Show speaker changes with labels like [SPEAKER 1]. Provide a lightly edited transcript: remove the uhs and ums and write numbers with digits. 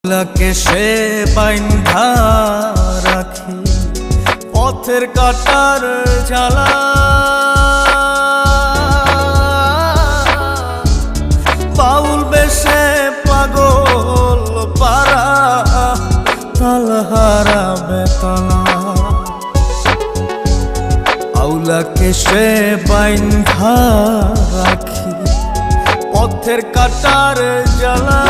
[SPEAKER 1] লাকে সে বাইন্ধা রাখি পথের কাটার জ্বালা, বাউল বেশে পাগল পারা তালহারা বেতলা। আউলাকে সে বাইন্ধা রাখি পথের কাটার জ্বালা,